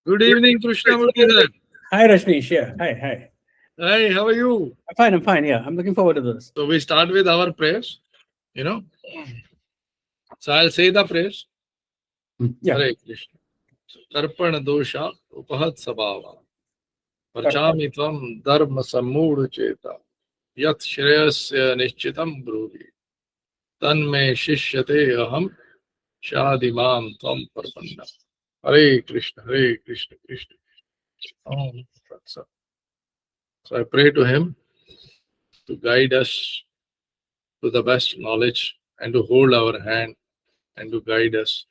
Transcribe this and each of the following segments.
Good evening, Krishnamurti sir. Hi, Rashnish. Yeah. Hi. Hi, how are you? I'm fine. Yeah, I'm looking forward to this. So we start with our prayers, you know. So I'll say the prayers. Yeah. Hare Krishna. Karpana dosha upahat sabhava. Correct. Parchami tvam dharma sammudha cheta. Yat shreyasya nishchitam brudi. Tanme shishyate aham shadimam tvam prapanna. Hare Krishna, Hare Krishna, Krishna. Om Tat Sat. So I pray to him to guide us to the best knowledge and to hold our hand and to guide us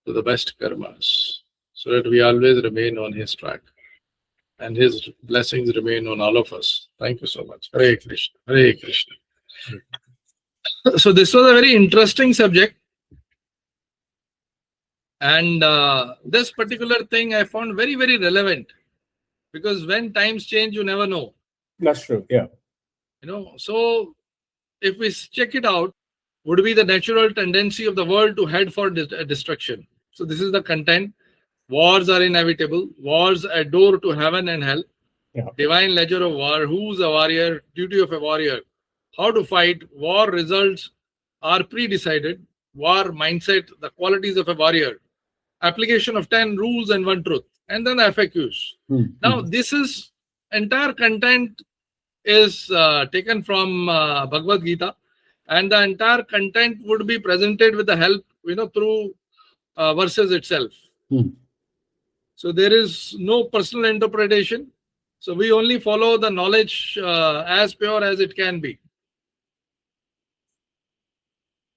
to the best karmas so that we always remain on his track and his blessings remain on all of us. Thank you so much. Hare Krishna. Hare Krishna. So this was a very interesting subject, and this particular thing I found very, very relevant because when times change, you never know. That's true. Yeah. So if we check it out, would be the natural tendency of the world to head for destruction. So this is the content. Wars are inevitable. Wars a door to heaven and hell. Yeah. Divine ledger of war. Who's a warrior? Duty of a warrior. How to fight. War results are pre-decided. War mindset. The qualities of a warrior. Application of 10 rules and 1 truth. And then the FAQs. Now this is entire content is taken from Bhagavad Gita, and the entire content would be presented with the help, through verses itself. So there is no personal interpretation. So we only follow the knowledge as pure as it can be.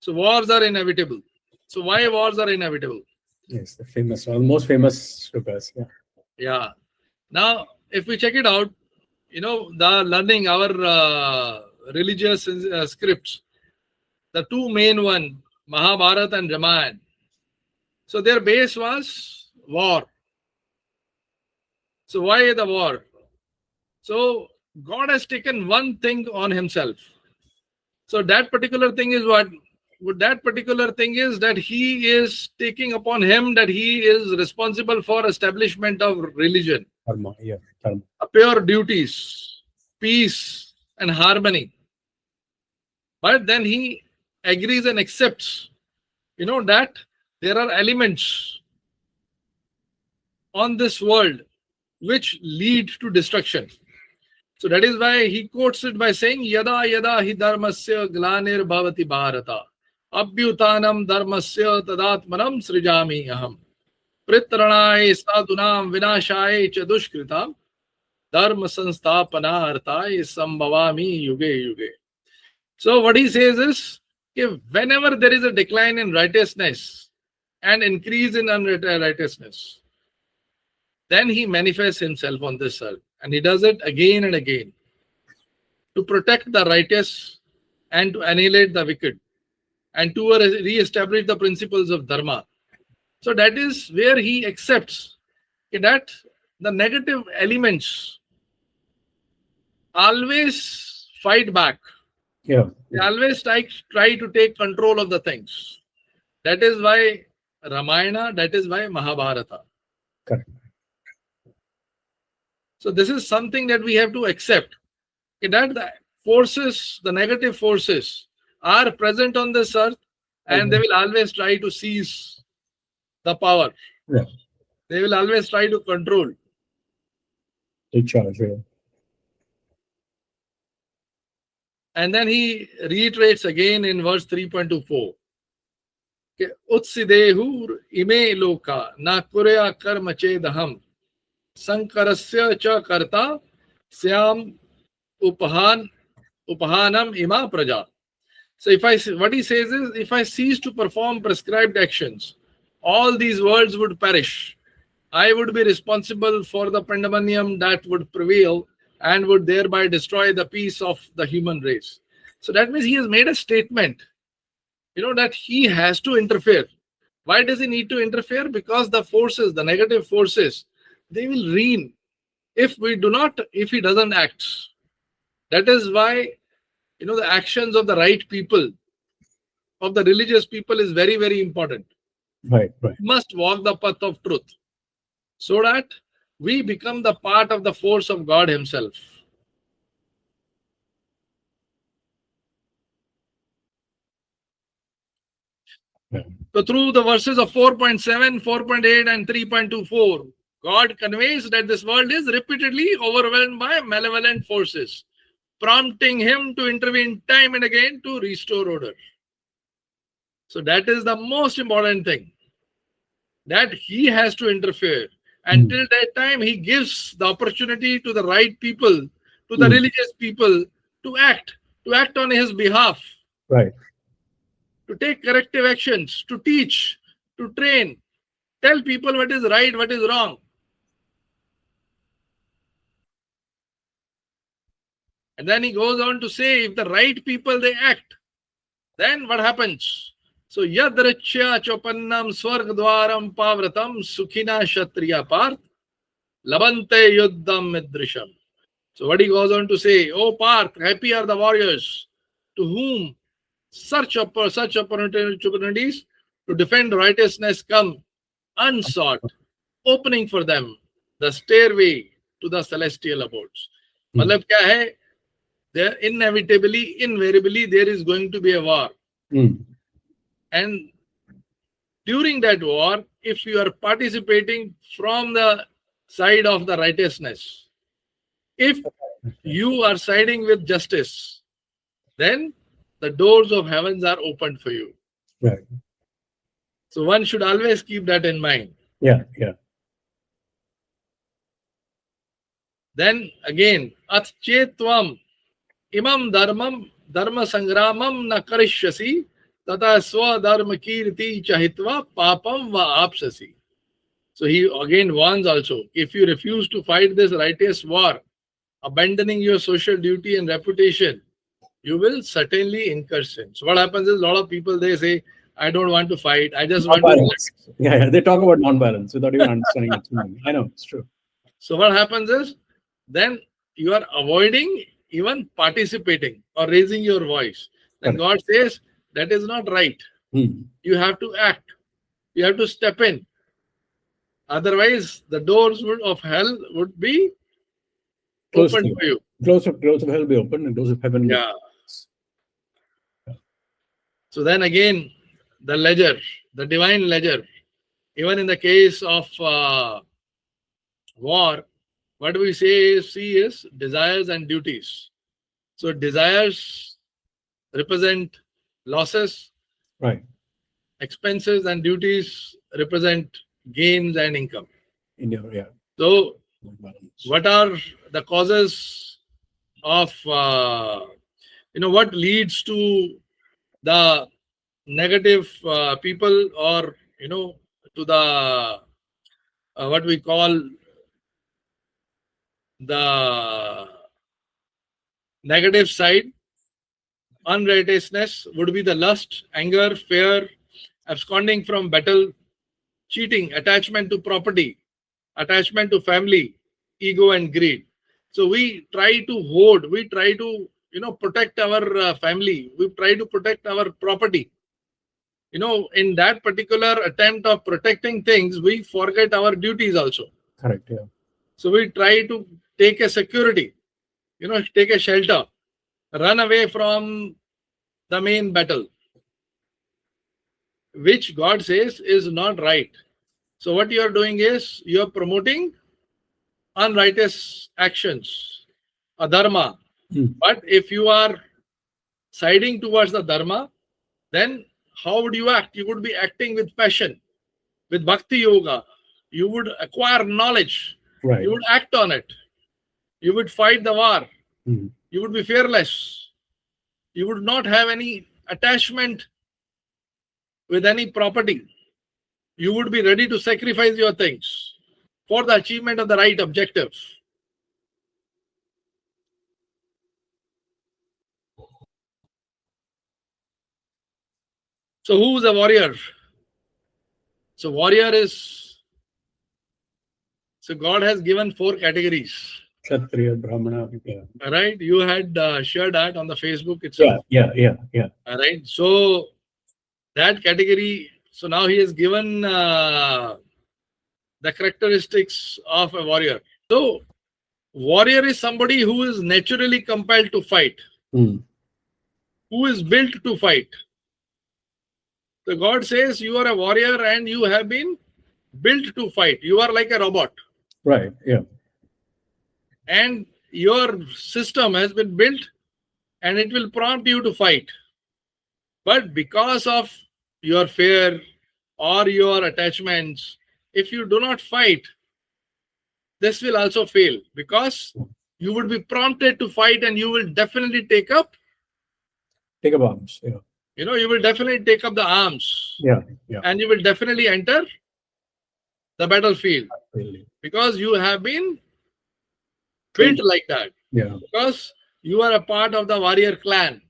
So wars are inevitable. So why wars are inevitable? Yes, the famous, one of the most famous sutras. Yeah. Yeah. Now, if we check it out, the learning our religious scripts, the two main one, Mahabharata and Ramayana. So their base was war. So why the war? So God has taken one thing on himself. So that particular thing is what? That particular thing is that he is taking upon him that he is responsible for establishment of religion. Dharma. Yeah. Dharma. Pure duties, peace and harmony. But then he agrees and accepts, that there are elements on this world which lead to destruction. So that is why he quotes it by saying, Yada yada hi dharmasya glanir bhavati bharata abhyutanam dharmasya tadatmanam srijami aham pritranay sadunam vinashay cha dushkritam dharma sanstapana arthay sambhavami yuge yuge. So what he says is, if whenever there is a decline in righteousness and increase in unrighteousness, then he manifests himself on this earth. And he does it again and again to protect the righteous and to annihilate the wicked and to re-establish the principles of dharma. So that is where he accepts that the negative elements always fight back. Yeah. They always try to take control of the things. That is why Ramayana, that is why Mahabharata. Correct. So this is something that we have to accept. That the forces, the negative forces are present on this earth and they will always try to seize the power. Yeah. They will always try to control. Take charge. Yeah. And then he reiterates again in verse 3.24. Utsidehur ime loka na kurya karma chedaham sankarasya cha karta syam upahanam ima praja. So what he says is, if I cease to perform prescribed actions, all these worlds would perish. I would be responsible for the pandemonium that would prevail and would thereby destroy the peace of the human race. So that means he has made a statement, that he has to interfere. Why does he need to interfere? Because the forces, the negative forces, they will reign if he doesn't act. That is why, the actions of the right people, of the religious people is very, very important. Right. Must walk the path of truth. so that we become the part of the force of God Himself. Yeah. So through the verses of 4.7, 4.8 and 3.24, God conveys that this world is repeatedly overwhelmed by malevolent forces, prompting Him to intervene time and again to restore order. So that is the most important thing, that He has to interfere. Until that time, He gives the opportunity to the right people, to the religious people, to act on His behalf. Right. To take corrective actions, to teach, to train, tell people what is right, what is wrong. And then he goes on to say, if the right people they act, then what happens? So yadrachya chopannam swargdwaram pavratam sukhina kshatriya parth labante yuddham midrisham. So what he goes on to say, oh Parth, happy are the warriors to whom such opportunities to defend righteousness come unsought, opening for them the stairway to the celestial abodes. मतलब क्या है? There invariably, there is going to be a war. And during that war, if you are participating from the side of the righteousness, if you are siding with justice, then the doors of heavens are opened for you. Right. So one should always keep that in mind. Yeah. Then again, at chetvam imam dharma sangramam na karishyasi tata swa dharma kirti chahitva papam va apsasi. So he again warns also, if you refuse to fight this righteous war, abandoning your social duty and reputation, you will certainly incur sin. So what happens is, a lot of people, they say, I don't want to fight, I just want to relax. Yeah, they talk about non-violence without even understanding its meaning. I know, it's true. So what happens is, then you are avoiding even participating or raising your voice. Then God says, that is not right. You have to act. You have to step in. Otherwise, the doors of hell would be open for you. Doors of hell will be open and doors of heaven will be open. So then again, the ledger, the divine ledger, even in the case of war, what we see is desires and duties. So desires represent losses, right? Expenses and duties represent gains and income. So, what are the causes of what leads to the negative people, or to the what we call the negative side? Unrighteousness would be the lust, anger, fear, absconding from battle, cheating, attachment to property, attachment to family, ego and greed. So we try to protect our family, we try to protect our property. In that particular attempt of protecting things, we forget our duties also. Correct, yeah. So we try to take a security, take a shelter, run away from the main battle, which God says is not right. So what you are doing is, you are promoting unrighteous actions, adharma. But if you are siding towards the dharma, then how would you act? You would be acting with passion, with bhakti yoga. You would acquire knowledge. Right. You would act on it. You would fight the war. You would be fearless. You would not have any attachment with any property. You would be ready to sacrifice your things for the achievement of the right objective. So who is a warrior? So warrior is, so God has given 4 categories. Kshatriya, Brahmana. Yeah. Right? You had shared that on the Facebook itself. Yeah. Right? So that category, so now he has given the characteristics of a warrior. So, warrior is somebody who is naturally compelled to fight, who is built to fight. So God says you are a warrior and you have been built to fight. You are like a robot. Right. Yeah. And your system has been built and it will prompt you to fight. But because of your fear or your attachments, if you do not fight, this will also fail, because you would be prompted to fight and you will definitely take up arms. Yeah. you will definitely take up the arms. Yeah. Yeah. And you will definitely enter the battlefield, Really. because you have been built like that. Yeah. Because you are a part of the warrior clan.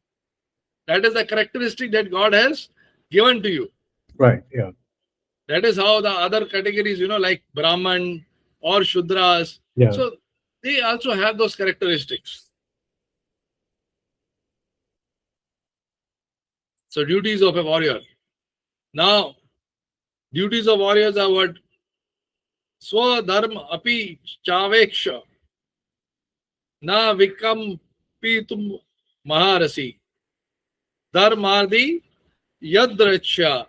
That is the characteristic that God has given to you. Right. Yeah. That is how the other categories, like Brahman or Shudras, Yeah. so they also have those characteristics. So duties of a warrior. Now, duties of warriors are what? Swadharma api chaveksha na vikam pitum maharasi dharmardi yadracha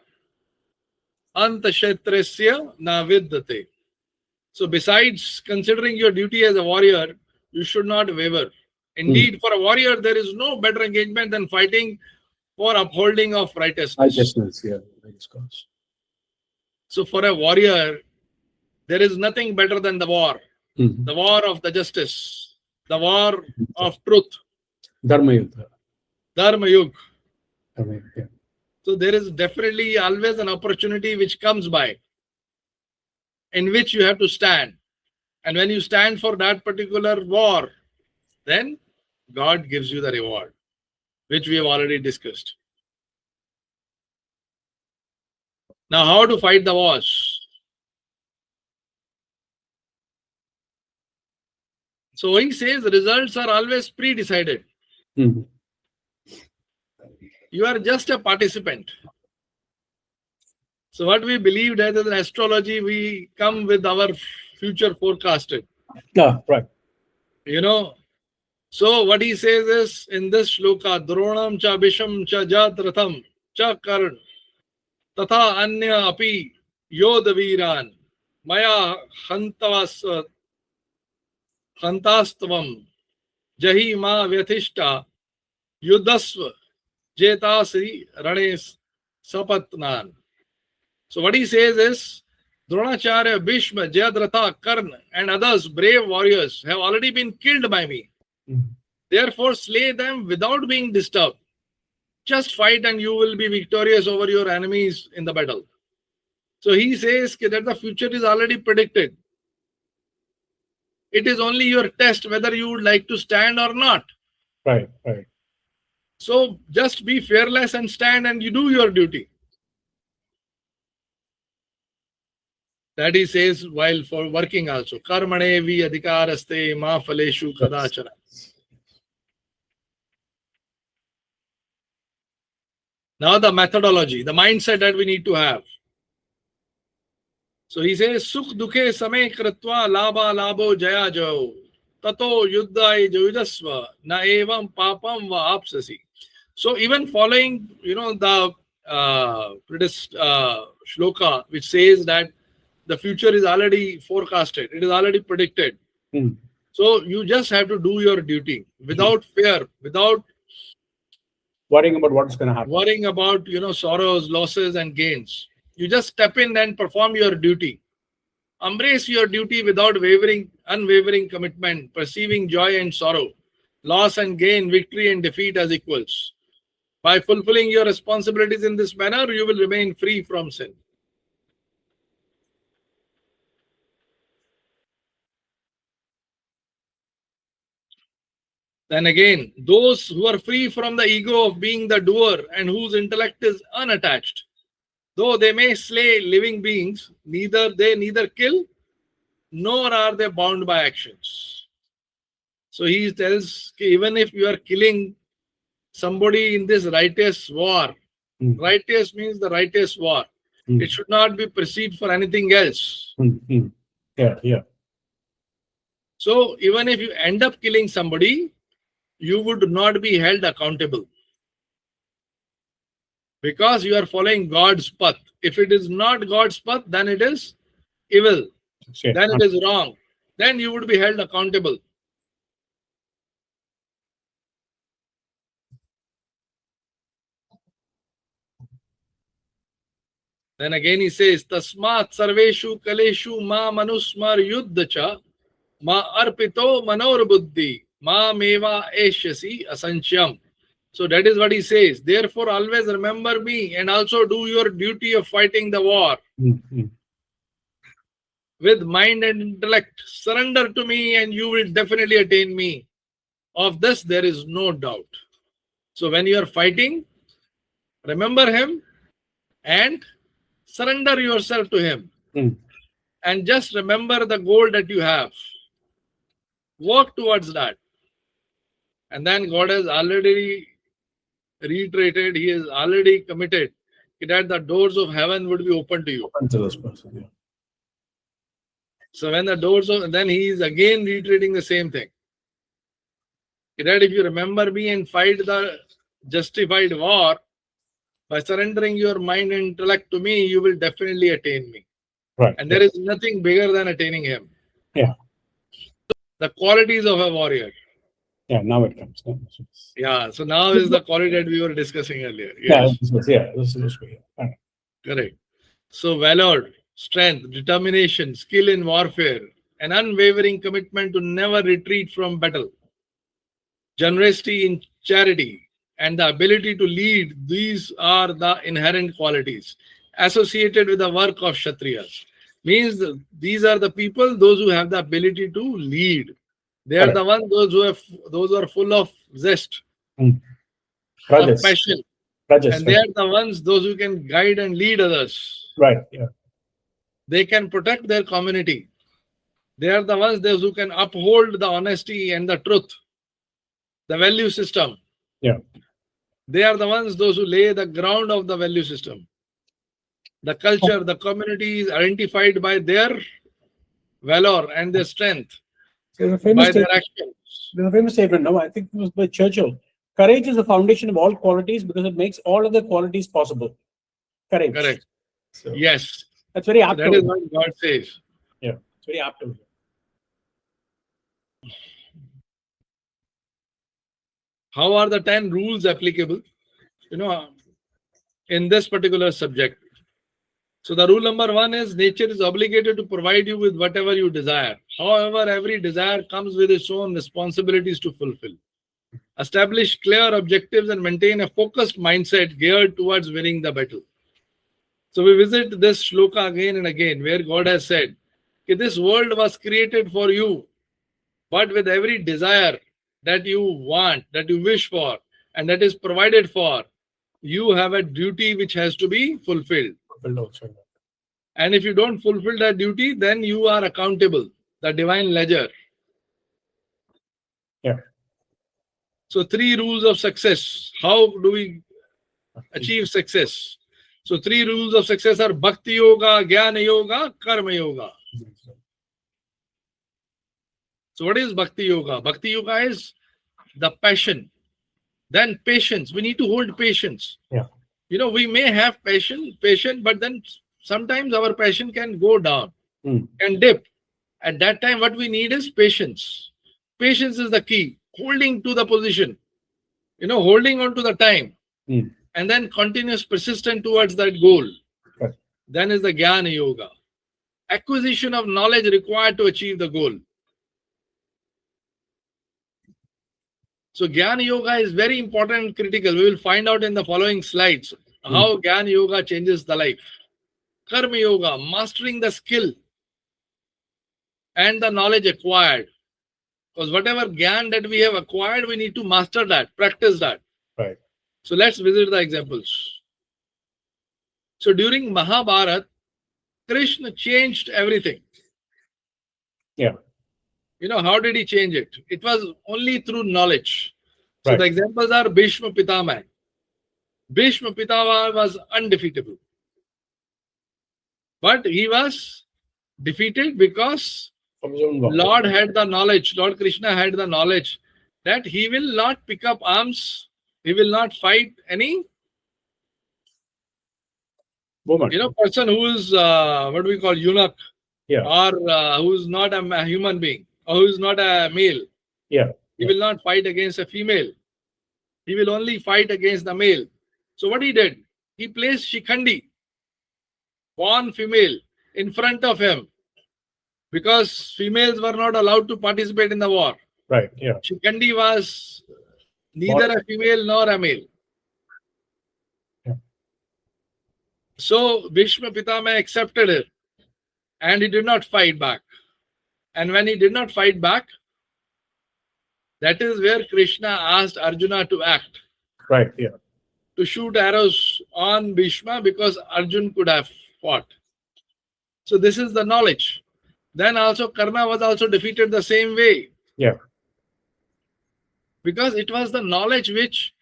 antashetresya na vidyate. So besides considering your duty as a warrior, you should not waver. Indeed, for a warrior, there is no better engagement than fighting for upholding of righteousness. Righteousness, yeah. So for a warrior, there is nothing better than the war. The war of the justice, the war of truth. Dharma Yuddha. Dharma Yug. Yeah. So there is definitely always an opportunity which comes by, in which you have to stand. And when you stand for that particular war, then God gives you the reward, which we have already discussed. Now, how to fight the wars? So he says results are always pre-decided. You are just a participant. So what we believed as an astrology, we come with our future forecasted. Yeah, right. So what he says is in this shloka, Dronam cha Bhisham cha Jat Ratham cha Karn tatha anya api Yodhaviran maya hantastavam jahi ma vyathishta yudhasva jetasi ranes sapatnan. So what he says is Dronacharya, Bhishma, Jayadratha, Karna and others brave warriors have already been killed by me. Therefore slay them without being disturbed. Just fight and you will be victorious over your enemies in the battle. So he says that the future is already predicted. It is only your test whether you would like to stand or not. Right, right. So just be fearless and stand and you do your duty. That he says while for working also. Karmane vi adhikaraste ma phaleshu kadachara. Now the methodology, the mindset that we need to have. So he says, Sukh dukhe samay kritva labha labho jaya jao tato yuddhai jayudasva na evam papam va apsasi. So even following, the shloka which says that the future is already forecasted, it is already predicted. So you just have to do your duty without fear, without worrying about what's going to happen. Worrying about, sorrows, losses and gains. You just step in and perform your duty. Embrace your duty without unwavering commitment, perceiving joy and sorrow, loss and gain, victory and defeat as equals. By fulfilling your responsibilities in this manner, you will remain free from sin. Then again, those who are free from the ego of being the doer and whose intellect is unattached, though they may slay living beings, they neither kill nor are they bound by actions. So he tells, even if you are killing somebody in this righteous war, righteous means the righteous war. It should not be perceived for anything else. Yeah. So even if you end up killing somebody, you would not be held accountable because you are following God's path. If it is not God's path, then it is evil. Sure. Then it is wrong. Then you would be held accountable. Then again he says, Tasmat sarveshu kaleshu ma manusmar yuddhacha ma arpito manor buddhi ma meva eshyasi asanchyam. So that is what he says. Therefore, always remember me and also do your duty of fighting the war with mind and intellect. Surrender to me and you will definitely attain me. Of this, there is no doubt. So when you are fighting, remember him and surrender yourself to him. And just remember the goal that you have. Work towards that. And then God has already reiterated, he has already committed that the doors of heaven would be open to you. Open to this person, yeah. So when the doors of, then he is again reiterating the same thing. That if you remember me and fight the justified war, by surrendering your mind and intellect to me, you will definitely attain me. Right. And there is nothing bigger than attaining him. Yeah. The qualities of a warrior. Yeah, now it comes. Yeah, so now is the quality that we were discussing earlier. Yes. This is right. Correct. So valor, strength, determination, skill in warfare, an unwavering commitment to never retreat from battle, generosity in charity, and the ability to lead, these are the inherent qualities associated with the work of Kshatriyas. Means these are the people, those who have the ability to lead. They are the ones, those who are full of zest, of passion. And they are the ones, those who can guide and lead others. Right, yeah. They can protect their community. They are the ones, those who can uphold the honesty and the truth, the value system. Yeah. They are the ones, those who lay the ground of the value system. The culture, the community is identified by their valor and their strength, by their actions. There's a famous statement, no, I think it was by Churchill. Courage is the foundation of all qualities because it makes all other qualities possible. Courage. Correct. So, yes. That's very apt. That is what God says. Yeah, it's very apt. How are the 10 rules applicable, in this particular subject? So the rule number 1 is nature is obligated to provide you with whatever you desire. However, every desire comes with its own responsibilities to fulfill. Establish clear objectives and maintain a focused mindset geared towards winning the battle. So we visit this shloka again and again, where God has said, this world was created for you, but with every desire that you want, that you wish for, and that is provided for, you have a duty which has to be fulfilled. And if you don't fulfill that duty, then you are accountable, the divine ledger. Yeah. So 3 rules of success. How do we achieve success? So 3 rules of success are Bhakti Yoga, Jnana Yoga, Karma Yoga. So what is Bhakti Yoga? Bhakti Yoga is the passion. Then patience. We need to hold patience. Yeah. We may have passion, but then sometimes our passion can go down, can dip. At that time, what we need is patience. Patience is the key. Holding to the position, holding on to the time, and then continuous persistent towards that goal. Okay. Then is the Jnana Yoga. Acquisition of knowledge required to achieve the goal. So Jnana Yoga is very important and critical. We will find out in the following slides how Jnana Yoga changes the life. Karma Yoga, mastering the skill and the knowledge acquired. Because whatever Gyan that we have acquired, we need to master that, practice that. Right. So let's visit the examples. So during Mahabharata, Krishna changed everything. Yeah. How did he change it? It was only through knowledge. So Right. the examples are Bhishma Pitama. Bhishma Pitama was undefeatable. But he was defeated because From his own God. Lord had the knowledge, Lord Krishna had the knowledge that he will not pick up arms, he will not fight any Woman. person who is what do we call eunuch, Yeah. or who is not a human being, or who is not a male. Yeah. He will not fight against a female. He will only fight against the male. So what he did, he placed Shikhandi, born female, in front of him, because females were not allowed to participate in the war. Right. Yeah. Shikhandi was neither a female nor a male. Yeah. So Bhishma Pitama accepted it, and he did not fight back. And when he did not fight back, that is where Krishna asked Arjuna to act, Right. Yeah. to shoot arrows on Bhishma, because Arjun could have fought. So this is the knowledge. Then also Karna was also defeated the same way, Yeah. because it was the knowledge which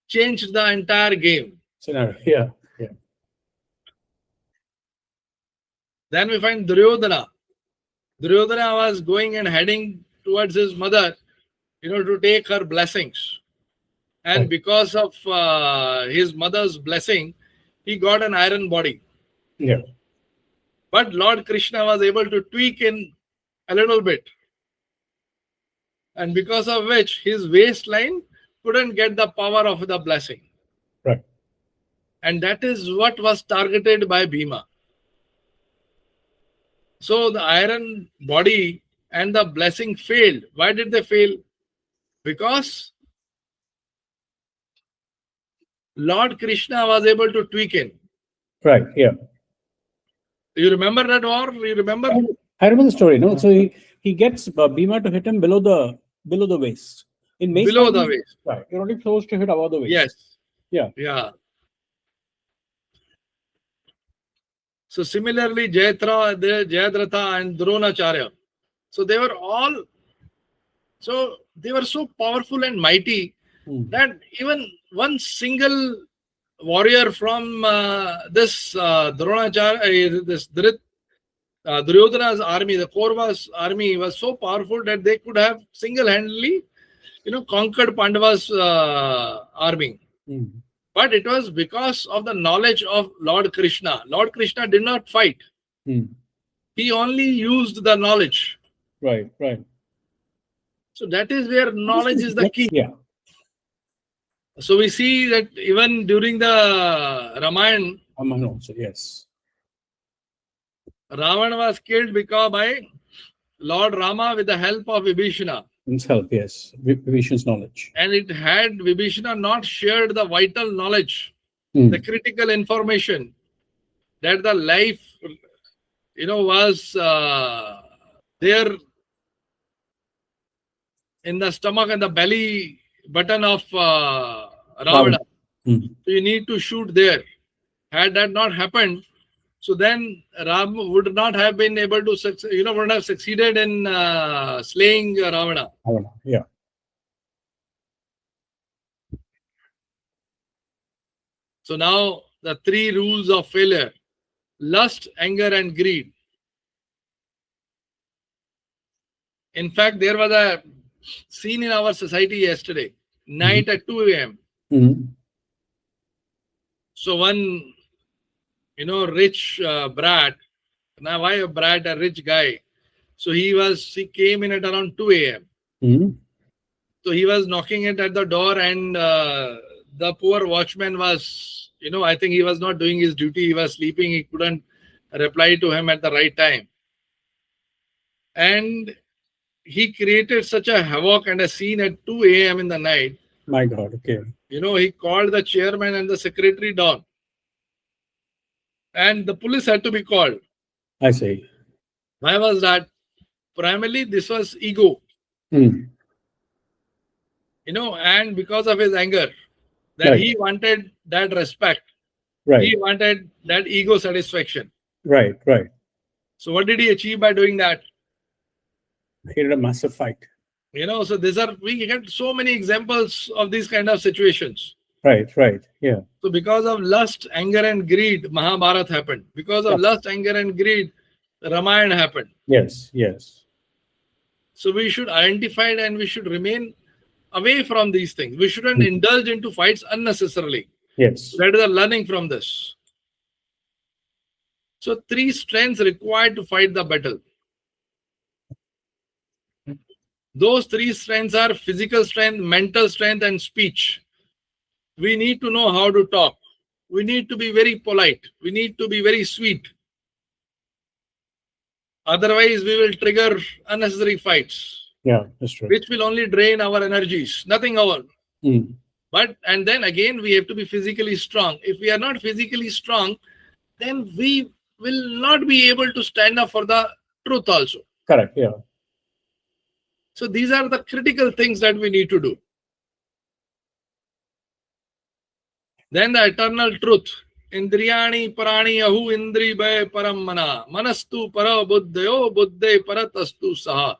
changed the entire game. Scenario. Yeah. Yeah. Then we find Duryodhana. Duryodhana was going and heading towards his mother, to take her blessings. And Right. because of his mother's blessing, he got an iron body. Yeah. But Lord Krishna was able to tweak in a little bit. And because of which his waistline couldn't get the power of the blessing. Right. And that is what was targeted by Bhima. So the iron body and the blessing failed. Why did they fail? Because Lord Krishna was able to tweak in. Right. Yeah. Do you remember that war? You remember? I remember the story. No, so he gets Bhima to hit him below the waist. In mace Below the fighting, waist. right? You're only supposed to hit above the waist. Yes. Yeah. Yeah. So similarly, Jayadratha and Dronacharya. So they were so powerful and mighty that even one single warrior from this Duryodhana's army, the Kauravas army, was so powerful that they could have single-handedly, conquered Pandava's army. But it was because of the knowledge of Lord Krishna. Lord Krishna did not fight. He only used the knowledge. Right. Right. So that is where knowledge is the key. Yeah. So we see that even during the Ramayana, Also, yes. Ravana was killed by Lord Rama with the help of Vibhishana. Himself, yes. Vibhishana's knowledge. And it had Vibhishana not shared the vital knowledge, the critical information, that the life, was there in the stomach and the belly button of Ravana. So you need to shoot there. Had that not happened, so then Ram would not have been able to, would have succeeded in slaying Ravana. Yeah. So now the three rules of failure: lust, anger, and greed. In fact, there was a scene in our society yesterday, night at 2 a.m. So one, rich brat. Now why a brat? A rich guy. So he came in at around 2 a.m. So he was knocking it at the door, and the poor watchman was, I think he was not doing his duty. He was sleeping. He couldn't reply to him at the right time. And he created such a havoc and a scene at 2 a.m. in the night. My God, okay. He called the chairman and the secretary down. And the police had to be called. I see. Why was that? Primarily, this was ego. And because of his anger, that he wanted that respect. Right. He wanted that ego satisfaction. Right. So what did he achieve by doing that? He had a massive fight. So we get so many examples of these kind of situations. Right, right. Yeah. So because of lust, anger and greed, Mahabharata happened. Because of Yeah. lust, anger and greed, Ramayana happened. Yes, yes. So we should identify it and we should remain away from these things. We shouldn't Mhm. indulge into fights unnecessarily. Yes. That is a learning from this. So 3 strengths required to fight the battle. Those 3 strengths are physical strength, mental strength, and speech. We need to know how to talk. We need to be very polite. We need to be very sweet. Otherwise, we will trigger unnecessary fights, Yeah, that's true. which will only drain our energies, nothing our. Mm. But, and then again, we have to be physically strong. If we are not physically strong, then we will not be able to stand up for the truth also. Correct. Yeah. So these are the critical things that we need to do. Then the eternal truth. Indriyani parani ahu indri bhay param mana. Manastu para buddhayo buddhe paratastu saha.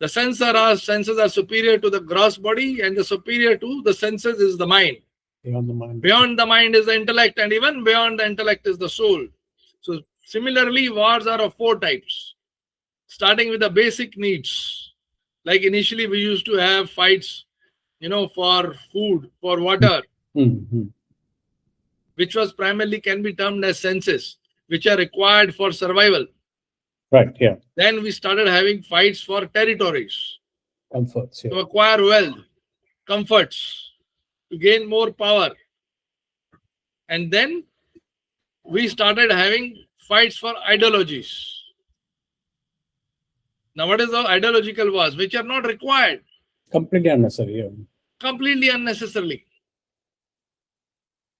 The senses are superior to the gross body, and the superior to the senses is the mind. Beyond the mind. Beyond the mind is the intellect, and even beyond the intellect is the soul. So similarly, wars are of 4 types, starting with the basic needs. Like initially we used to have fights, for food, for water, Mm-hmm. which was primarily can be termed as senses, which are required for survival. Right. Yeah. Then we started having fights for territories, Comforts. to Yeah. acquire wealth, comforts, to gain more power. And then we started having fights for ideologies. Now, what is the ideological wars? Which are not required, Completely unnecessary. Yeah. completely unnecessarily.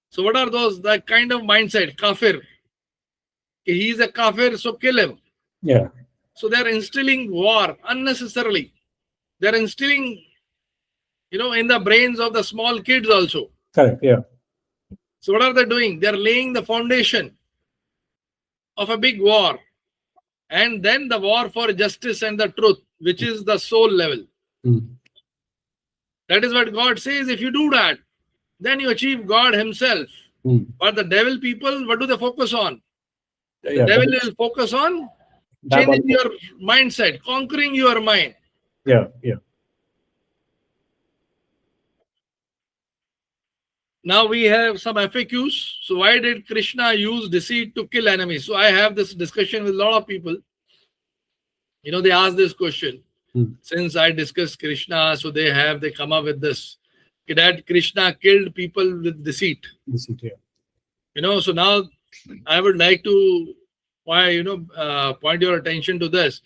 So what are those? That kind of mindset, kafir. He is a kafir, so kill him. Yeah. So they're instilling war unnecessarily. They're instilling, in the brains of the small kids also. Correct. Yeah. So what are they doing? They're laying the foundation of a big war. And then the war for justice and the truth, which is the soul level. Mm. That is what God says. If you do that, then you achieve God himself. Mm. But the devil people, what do they focus on? The Yeah. devil will focus on changing your mindset, conquering your mind. Yeah. Yeah. Now we have some FAQs. So why did Krishna use deceit to kill enemies? So I have this discussion with a lot of people. They ask this question. Mm. Since I discussed Krishna, so they come up with this. That Krishna killed people with deceit. Deceit. Yeah. So now I would like to point your attention to this.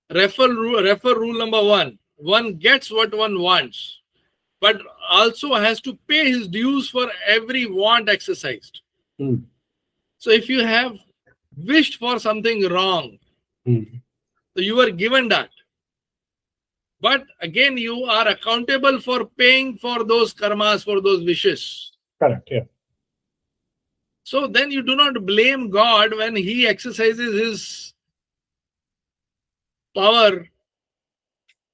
Refer rule number 1. One gets what one wants, but also has to pay his dues for every want exercised. Mm. So if you have wished for something wrong, Mm. so you were given that. But again, you are accountable for paying for those karmas, for those wishes. Correct. Yeah. So then you do not blame God when he exercises his power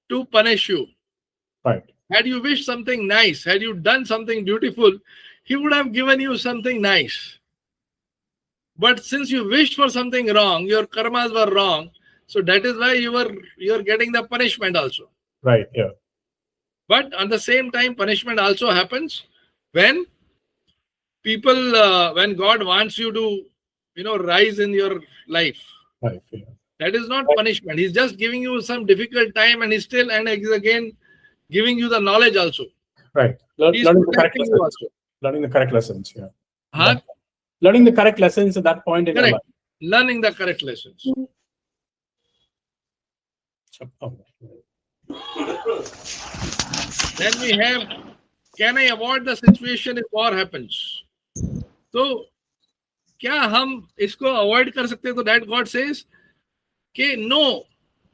to punish you. Right. Had you wished something nice, had you done something beautiful, he would have given you something nice. But since you wished for something wrong, your karmas were wrong, so that is why you're getting the punishment also. Right. Yeah. But at the same time, punishment also happens when when God wants you to, rise in your life. Right. Yeah. That is not punishment. He's just giving you some difficult time, and he's again giving you the knowledge also. Right. He's Learning the correct protecting you lessons. also. Learning the correct lessons. Yeah. Huh? Learning the correct lessons at that point in your life. Correct. Learning the correct lessons. Then we have, can I avoid the situation if war happens? So, क्या हम इसको avoid कर सकते हैं? तो that God says कि no,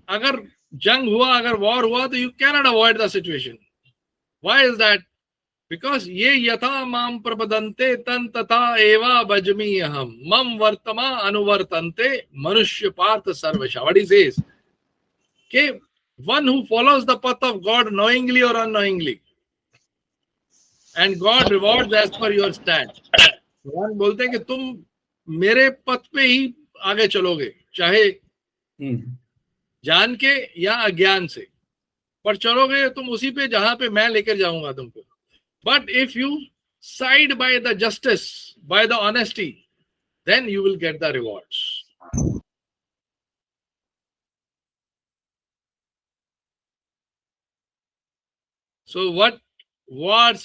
अगर जंग हुआ, अगर war हुआ, तो you cannot avoid the situation. Why is that? Because ये यथा माम प्रपदन्ते तन तथा एवा भजमी अहम मम वर्तमा अनुवर्तन्ते मनुष्य पार्थ सर्वशः. What he says? कि one who follows the path of God knowingly or unknowingly, and God rewards as per your stand. भगवान बोलते हैं कि तुम मेरे पथ पे ही आगे चलोगे, चाहे जान के या अज्ञान से, पर चलोगे तुम उसी पे जहां पे मैं लेकर जाऊंगा तुमको. But if you side by the justice, by the honesty, then you will get the rewards. So what wars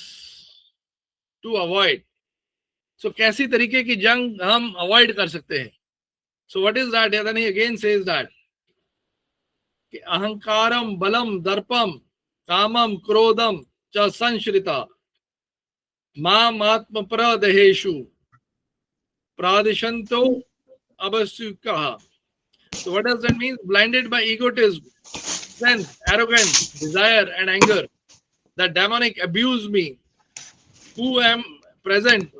to avoid? So कैसी तरीके की जंग हम अवॉइड कर सकते हैं? So what is that? Then he again says that कि अहंकारम बलम दर्पम कामम क्रोधम च संश्रिता माम आत्म प्रदेहेषु प्रादिशंतो अवसुकः. So what does that mean? Blinded by egotism, strength, arrogance, desire and anger, the demonic abuse me, who am present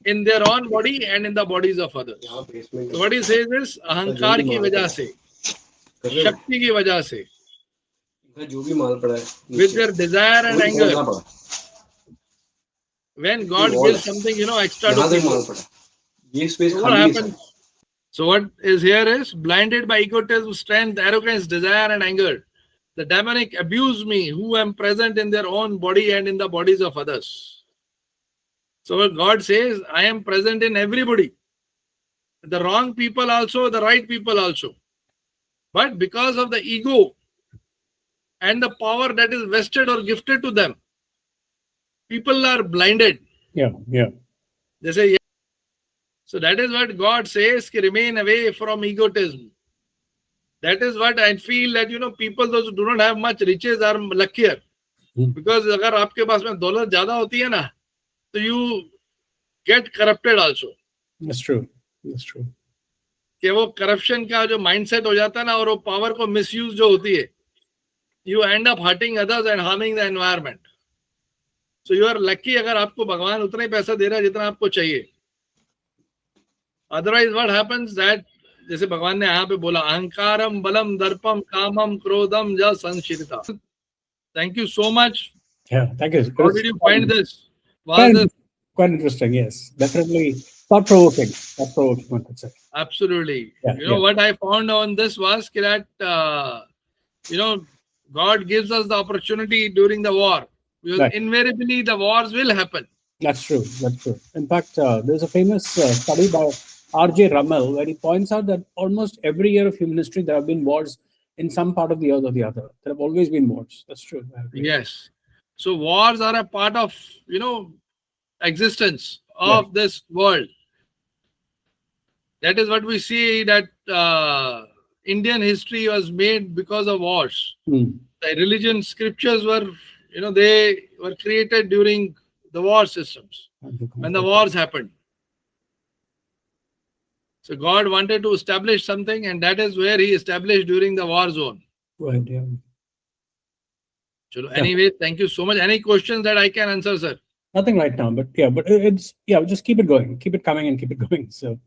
in their own body and in the bodies of others. So what he says is अहंकार की वजह से, शक्ति की वजह से, with their desire and anger, when God gives something, extra to people, so what happens? So what is here is blinded by egotism, strength, arrogance, desire and anger, the demonic abuse me, who am present in their own body and in the bodies of others. So what God says, I am present in everybody, the wrong people also, the right people also. But because of the ego and the power that is vested or gifted to them, people are blinded. Yeah. They say, yeah. So that is what God says, remain away from egotism. That is what I feel that, people, those who do not have much riches are luckier. Because अगर आपके पास में दौलत ज़्यादा होती है ना, so you get corrupted also. That's true. कि वो corruption का जो mindset हो जाता है ना, और वो power को misuse जो होती है, you end up hurting others and harming the environment. So you are lucky अगर आपको भगवान उतना ही पैसा दे रहा है जितना आपको चाहिए. Otherwise what happens that, जैसे भगवान ने यहाँ पे बोला, अहंकारम बलम दर्पम कामम क्रोधम ज संशिरिता. Thank you so much. Yeah, thank you. How did you find this? Was this quite interesting? Yes, definitely thought-provoking. One could say. Absolutely. Yeah, what I found on this was that God gives us the opportunity during the war, because Right. invariably the wars will happen. That's true. In fact, there's a famous study by R.J. Rummel where he points out that almost every year of human history there have been wars in some part of the earth or the other. There have always been wars. That's true. Yes. So wars are a part of, existence of this world. That is what we see, that Indian history was made because of wars. The religion scriptures were, they were created during the war systems, when the wars happened. So God wanted to establish something, and that is where he established during the war zone. Right, yeah. So anyway, thank you so much. Any questions that I can answer, sir? Nothing right now, but it's just keep it going, keep it coming and keep it going. So